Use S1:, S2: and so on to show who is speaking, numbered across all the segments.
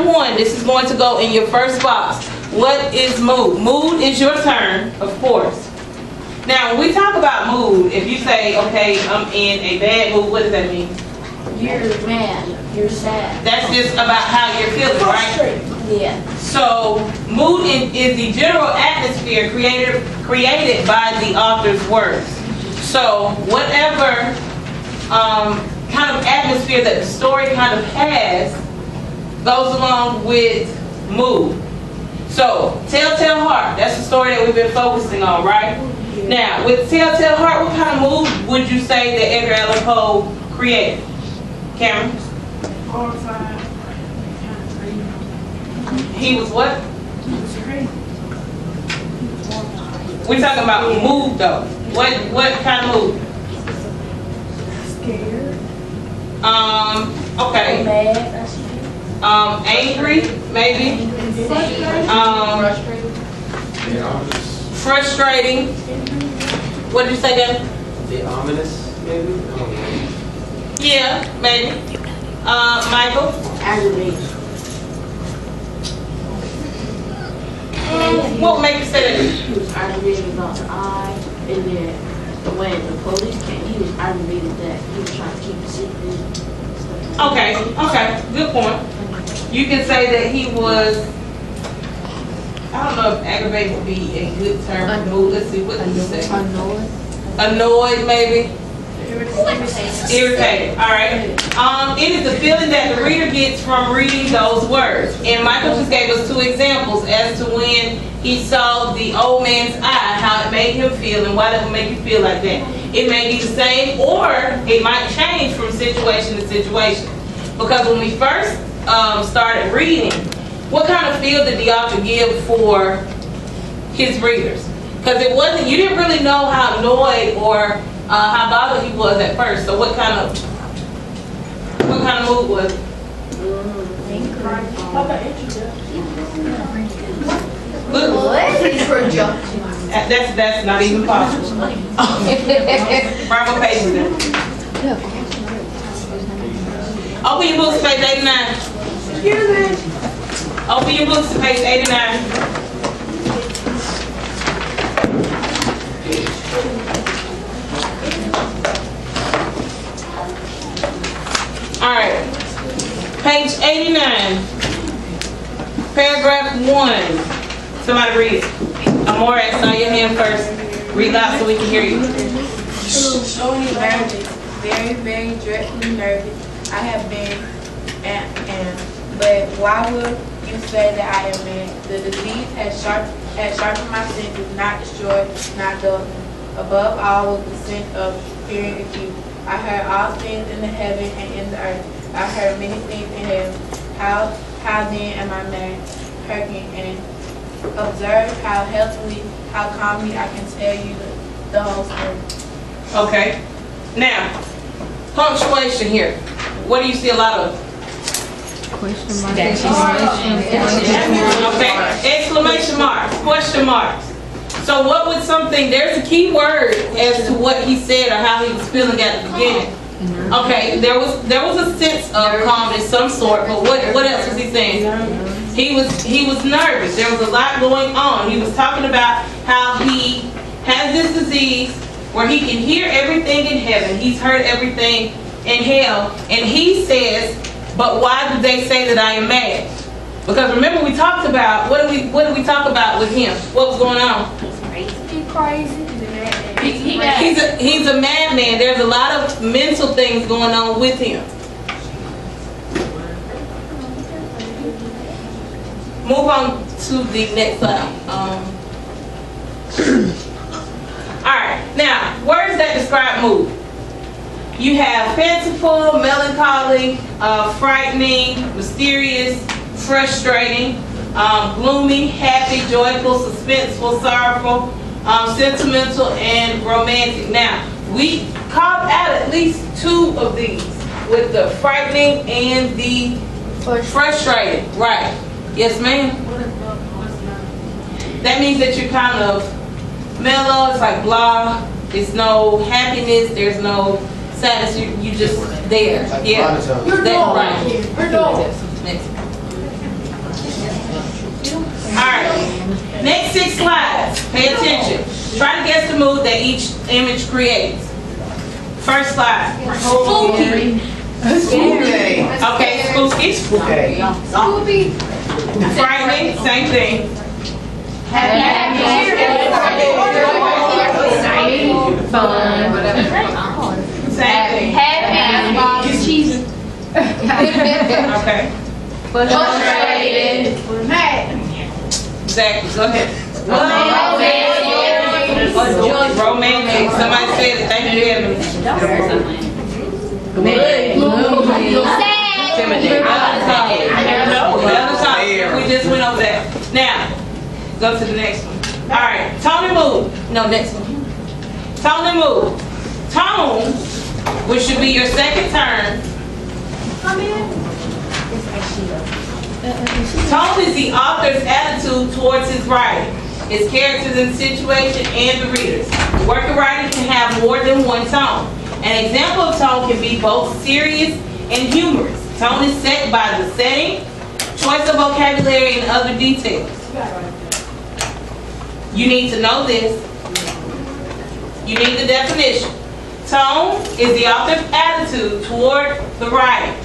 S1: One, this is going to go in your first box. What is mood? Mood is your turn, of course. Now, when we talk about mood, if you say, okay, I'm in a bad mood, what does that mean?
S2: You're mad. You're sad.
S1: That's just about how you're feeling, right?
S2: Yeah.
S1: So, mood is the general atmosphere created by the author's words. So, whatever kind of atmosphere that the story kind of has goes along with mood. So, Telltale Heart, that's the story that we've been focusing on, right? Now, with Telltale Heart, what kind of mood would you say that Edgar Allan Poe created? Cameron?
S3: Horrified.
S1: He was what?
S3: He was crazy.
S1: We're talking about mood, though. What kind of mood?
S3: Scared.
S1: Okay.
S2: Mad.
S1: Angry, maybe. Frustrating. What did you say, Dan?
S4: The ominous, maybe? I don't know.
S1: Yeah, maybe. Michael?
S2: Aggravated.
S1: What would make you say that?
S2: He was aggravated about the eye, and then when the police came, he was aggravated that he was trying to keep it secret.
S1: Okay, good point. You can say that he was, I don't know if aggravated would be a good term for mood. Let's see, what did you say? Annoyed, maybe? Irritated. All right. It is the feeling that the reader gets from reading those words. And Michael just gave us 2 examples as to when he saw the old man's eye, how it made him feel, and why that would make you feel like that. It may be the same, or it might change from situation to situation. Because when we first started reading, what kind of feel did the author give for his readers? Because it wasn't, you didn't really know how annoyed or how bothered he was at first. So what kind of mood was it? That's not even possible. Right, what page is that? Open your books to page 89. Open your books to page 89. Alright, page 89, paragraph 1. Somebody read it. Amore, I saw your hand first. Read loud so we can hear you.
S5: So nervous, very, very dreadfully nervous. I have been, but why would you say that I am mad? The disease has sharpened my senses, not destroyed, not dulled them. Above all was the sense of fearing acute. I heard all things in the heaven and in the earth. I heard many things in heaven. How then am I mad? Hearken and observe how healthily, how calmly I can tell you the whole story.
S1: Okay. Now, punctuation here. What do you see a lot of?
S6: Question mark.
S1: Okay. Exclamation marks, question marks. So what would something, there's a key word as to what he said or how he was feeling at the beginning. Okay, there was a sense of calmness, some sort, but what else was he saying? He was nervous. There was a lot going on. He was talking about how he has this disease where he can hear everything in heaven. He's heard everything in hell. And he says, but why do they say that I am mad? Because remember we talked about, what did we talk about with him? What was going on?
S2: He's crazy.
S1: He's a madman. There's a lot of mental things going on with him. Move on to the next slide. Alright, now, words that describe mood. You have fanciful, melancholy, frightening, mysterious, frustrating, gloomy, happy, joyful, suspenseful, sorrowful, sentimental, and romantic. Now, we caught out at least 2 of these with the frightening and the frustrating. Right. Yes, ma'am? That means that you're kind of mellow. It's like blah. There's no happiness. There's no sadness. You just there. Yeah.
S3: You're
S1: That's
S3: normal.
S1: right.
S3: You're normal.
S1: Next. Next 6 slides. Pay attention. Try to guess the mood that each image creates. First slide.
S2: Spooky.
S1: Okay, spooky. Frightening, same thing. Same thing. Okay. Exactly. Go ahead. Romantic. Somebody said it. Thank you, Evan. The other side. We just went over that. Now, go to the next one. All right. Tone and mood. No, next one. Tone and mood. Tone, which should be your second term. Tone is the author's attitude towards his writing, his characters and situation, and the readers. The work of writing can have more than one tone. An example of tone can be both serious and humorous. Tone is set by the setting, choice of vocabulary, and other details. You need to know this. You need the definition. Tone is the author's attitude toward the writing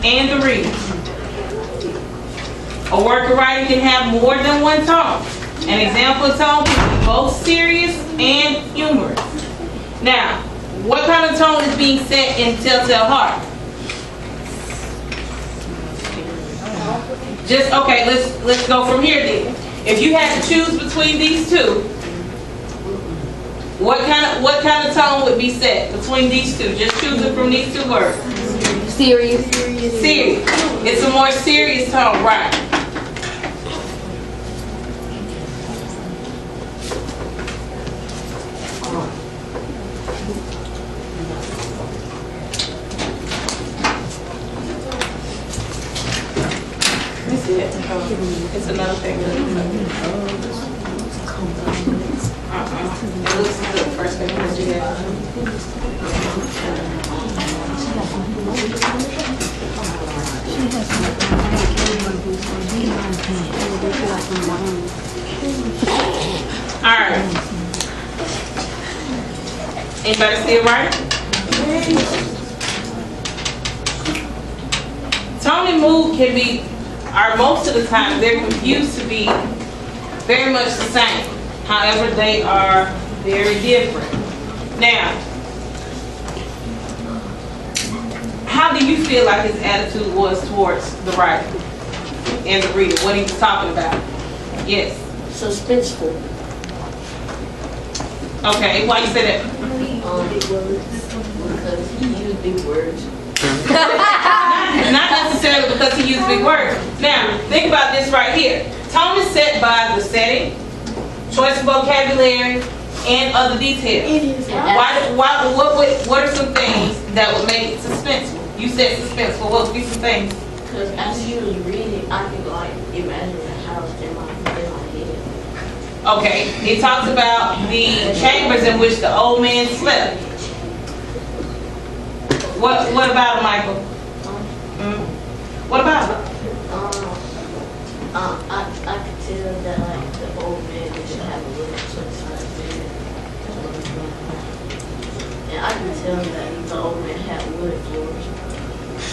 S1: and the reader. A work of writing can have more than one tone. An example of tone can be both serious and humorous. Now, what kind of tone is being set in Telltale Heart? Just, okay, let's go from here then. If you had to choose between these two, what kind of tone would be set between these two? Just choose it from these two words.
S6: Serious.
S1: Serious. It's a more serious tone, right? That's it. It's another thing. It looks good. First thing that you get. All right. Anybody see it right? Tone and mood can be, or most of the time, they're confused to be very much the same. However, they are very different. Now, how do you feel like his attitude was towards the writer and the reader? What he was talking about? Yes.
S2: Suspenseful.
S1: Okay, why you say that?
S2: Because he used big words.
S1: Not necessarily because he used big words. Now, think about this right here. Tone is set by the setting, choice of vocabulary, and other details. What are some things that would make it suspenseful? You said suspenseful. What would be some things?
S2: Because as you was reading, I could like imagine the house in my head.
S1: Okay, it talks about the chambers in which the old man slept. What about it, Michael? What about it?
S2: I could tell that like the old man should have a little place like that. And I could tell that the old man had wood floors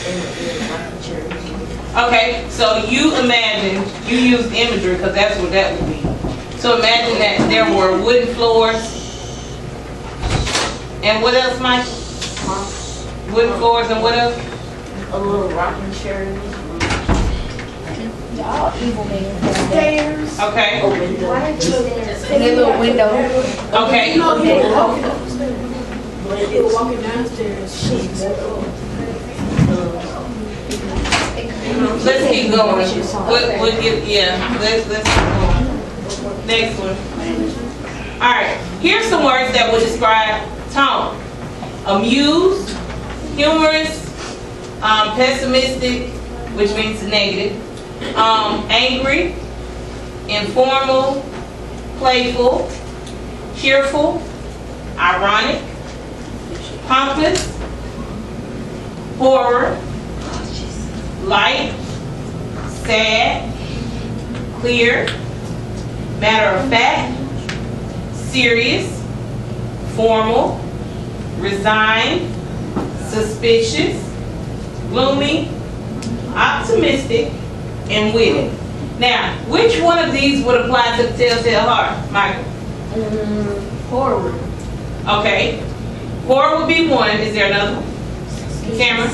S2: and like a church.
S1: Okay, so you imagine, you use imagery because that's what that would be. So imagine that there were wooden floors. And what else, Mike? Wooden floors and what else?
S2: A little rocking chair.
S3: Y'all evil man. Stairs.
S1: Okay.
S2: A window.
S6: And a little window.
S1: Okay.
S3: You know, they were walking upstairs. They were walking downstairs. Sheets.
S1: Let's keep going. We'll get, yeah, let's keep going. Next one. All right. Here's some words that will describe tone. Amused, humorous, pessimistic, which means negative, angry, informal, playful, cheerful, ironic, pompous, horror, light, sad, clear, matter of fact, serious, formal, resigned, suspicious, gloomy, optimistic, and witty. Now, which one of these would apply to the telltale heart, Michael?
S2: Horror.
S1: Okay. Horror would be one. Is there another one? Cameron?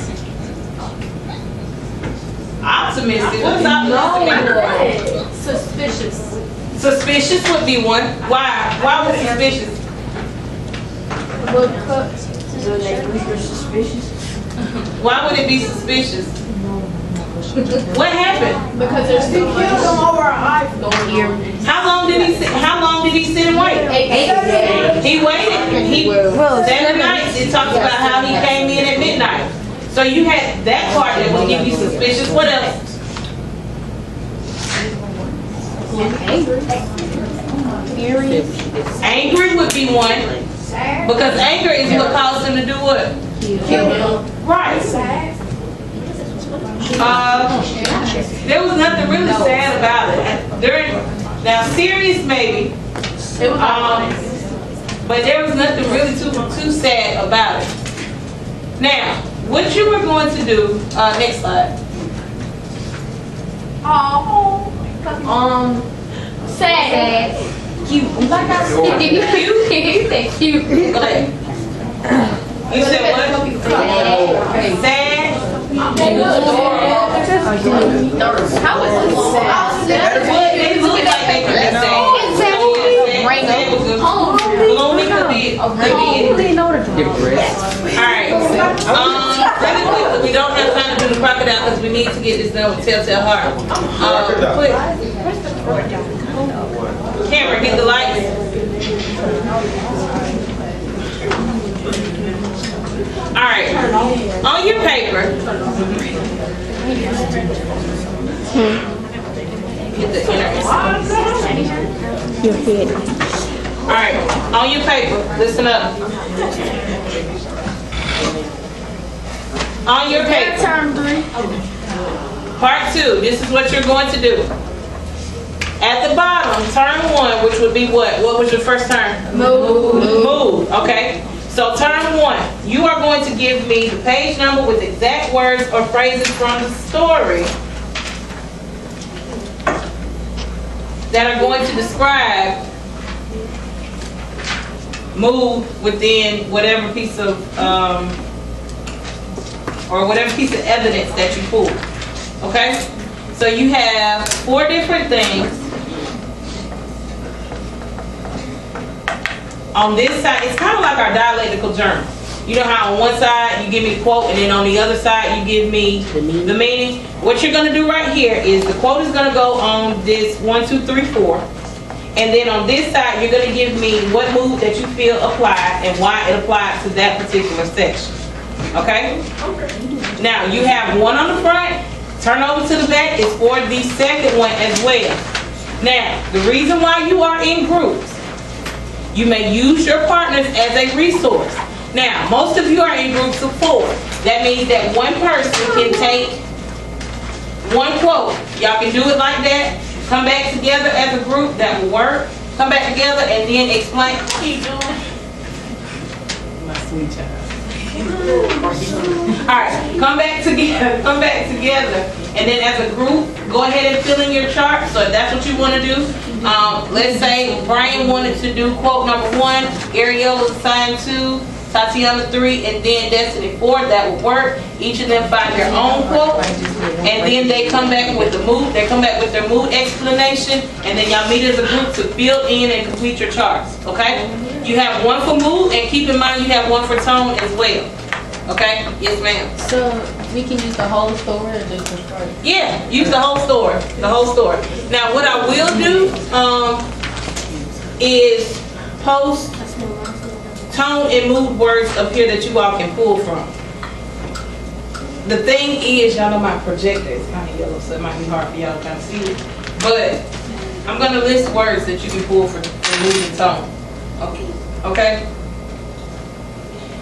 S1: Optimistic. What's optimistic?
S2: Suspicious.
S1: Suspicious would be one. Why? Why was suspicious?
S2: You're suspicious.
S1: Why would it be suspicious? What happened?
S2: Because there's
S3: He killed him over our iPhone.
S1: How long did he sit and wait? He waited. He 7 nights. It talks about how he came in at midnight. So you had that part that would give you suspicious. What else? Angry would be one. Because anger is what caused him to do what? Kill him. Right. There was nothing really sad about it. Now serious maybe. But there was nothing really too sad about it. Now, what you were going to do, next slide.
S2: Sad.
S6: Cute. Like I said, you said cute.
S1: Go ahead. You said what? Sad.
S2: How was it?
S1: Well, they look like they could be sad. Gloomy could be anything. Alright. Really quickly, we don't have time to do the crocodile because we need to get this done with Telltale Heart. Quick. Camera, hit the lights. Alright. On your paper. Get the inner.
S6: Your head.
S1: Alright, on your paper, listen up. On your paper.
S2: Term 3.
S1: Part 2, this is what you're going to do. At the bottom, term 1, which would be what? What was your first term? Move, okay. So term 1, you are going to give me the page number with exact words or phrases from the story that are going to describe move within whatever piece of, or whatever piece of evidence that you pull. Okay? So you have 4 different things. On this side, it's kind of like our dialectical journal. You know how on one side you give me the quote and then on the other side you give me the meaning? What you're going to do right here is the quote is going to go on this 1, 2, 3, 4. And then on this side, you're going to give me what move that you feel applied and why it applied to that particular section. Okay? Now, you have one on the front. Turn over to the back is for the second one as well. Now, the reason why you are in groups, you may use your partners as a resource. Now, most of you are in groups of 4. That means that one person can take one quote. Y'all can do it like that. Come back together as a group, that will work. Come back together and then explain. Keep doing. My sweet child. Alright, come back together. Come back together. And then as a group, go ahead and fill in your chart. So if that's what you want to do. Let's say Brian wanted to do quote number 1, Ariel was assigned 2, Tatiana 3, and then Destiny 4. That will work. Each of them find their own quote, and then they come back with the mood. They come back with their mood explanation, and then y'all meet as a group to fill in and complete your charts. Okay? You have one for mood, and keep in mind you have one for tone as well. Okay? Yes, ma'am.
S6: So we can use the whole story or just the story?
S1: Yeah, use the whole story. The whole story. Now, what I will do is post tone and mood words up here that you all can pull from. The thing is, y'all know my projector is kind of yellow, so it might be hard for y'all to kind of see it. But I'm going to list words that you can pull for mood and tone. Okay?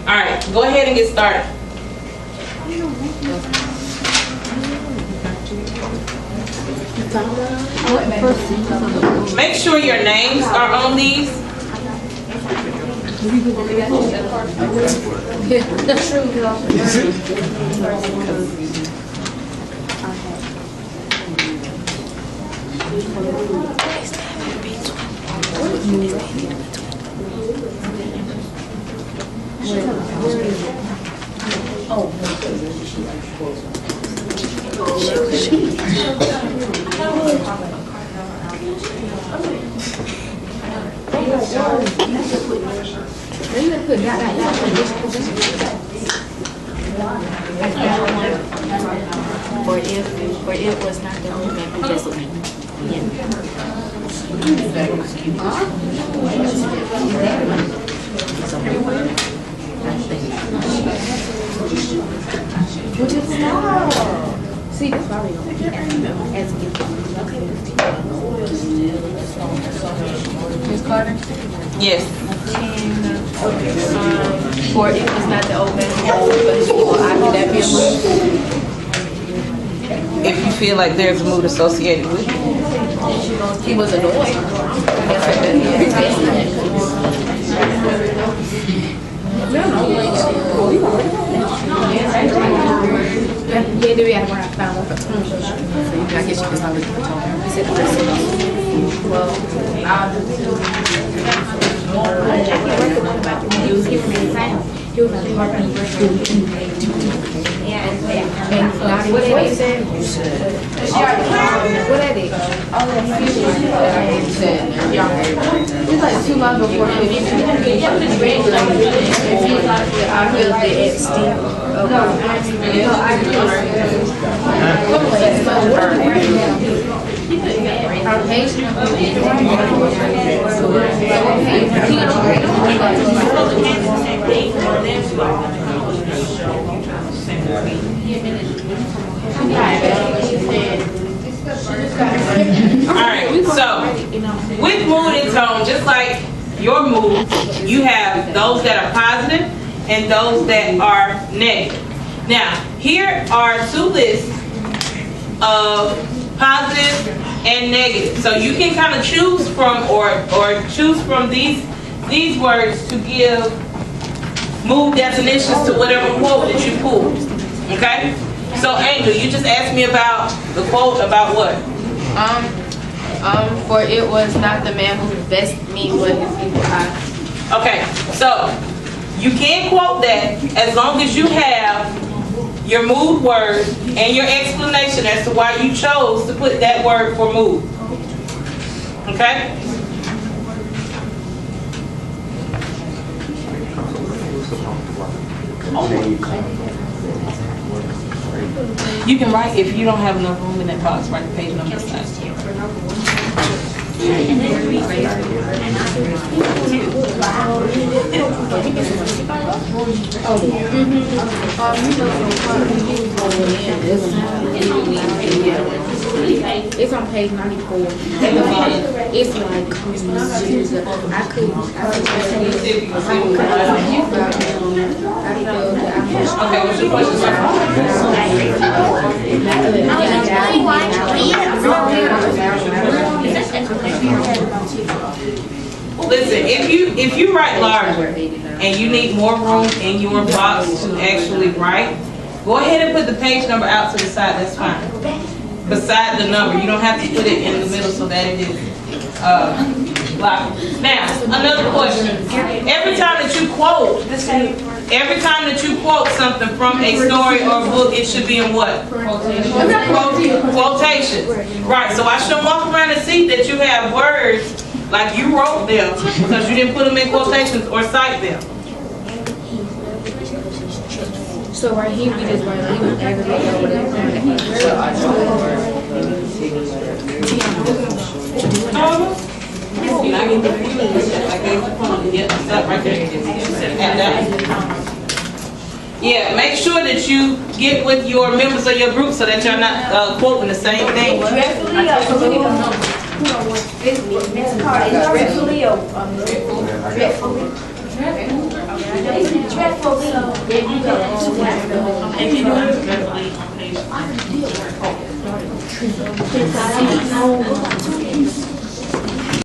S1: All right, go ahead and get started. Make sure your names are on these.
S6: Or it was not the old man who just See, that's why we don't ask you. Ms. Carter?
S1: Yes.
S5: For it was not the old man who could that be a mood?
S1: If you feel like there's a mood associated with it.
S5: He was annoying.
S6: Yeah, do we have one I found? I guess you was not looking for Tony. You said the rest
S5: Well,
S6: he was giving me the time. He was like, what are you what are you saying? What are they?
S5: it's like 2 months before I feel the
S1: Alright, so with mood and tone, just like your mood, you have those that are positive and those that are negative. Now, here are 2 lists of positive and negative. So you can kind of choose from or choose from these words to give mood definitions to whatever quote that you pull. Okay? So Angel, you just asked me about the quote about what?
S5: for it was not the man who best me but his evil eye.
S1: Okay, so you can quote that as long as you have your mood word and your explanation as to why you chose to put that word for mood. Okay? You can write, if you don't have enough room in that box, write the page number aside.
S6: It's on page 94. It's like, I could
S1: Okay, what's your question, sir? Listen, if you write larger and you need more room in your box to actually write, go ahead and put the page number out to the side. That's fine. Beside the number, you don't have to put it in the middle so that it is blocked. Now, another question. Every time that you quote something from a story or book, it should be in what? Quotation. Right, so I should walk around and see that you have words like you wrote them because you didn't put them in quotations or cite them.
S6: So right here, we just write like he was aggravated or whatever.
S1: Yeah, make sure that you get with your members of your group so that you're not quoting the same thing.
S3: Dreadfully
S2: I don't go.